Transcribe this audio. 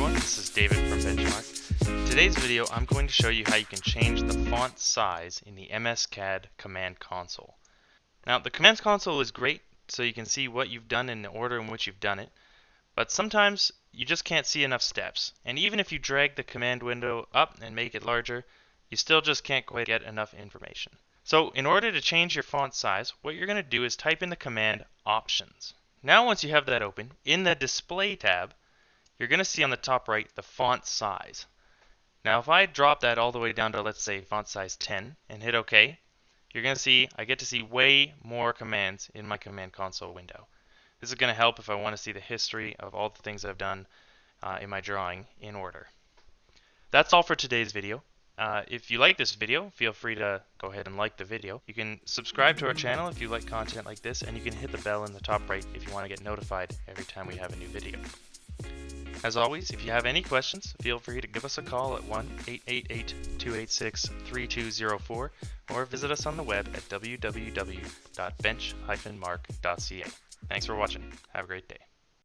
everyone, this is David from Benchmark. In today's video I'm going to show you how you can change the font size in the MSCAD command console. Now the command console is great so you can see what you've done in the order in which you've done it, but sometimes you just can't see enough steps, and even if you drag the command window up and make it larger, you still just can't quite get enough information. So in order to change your font size, what you're going to do is type in the command options. Now once you have that open, in the display tab, you're going to see on the top right the font size. Now if I drop that all the way down to, let's say, font size 10 and hit OK, you're going to see I get to see way more commands in my command console window. This is going to help if I want to see the history of all the things I've done in my drawing in order. That's all for today's video. If you like this video, feel free to go ahead and like the video. You can subscribe to our channel if you like content like this, and you can hit the bell in the top right if you want to get notified every time we have a new video. As always, if you have any questions, feel free to give us a call at 1-888-286-3204 or visit us on the web at www.bench-mark.ca. Thanks for watching. Have a great day.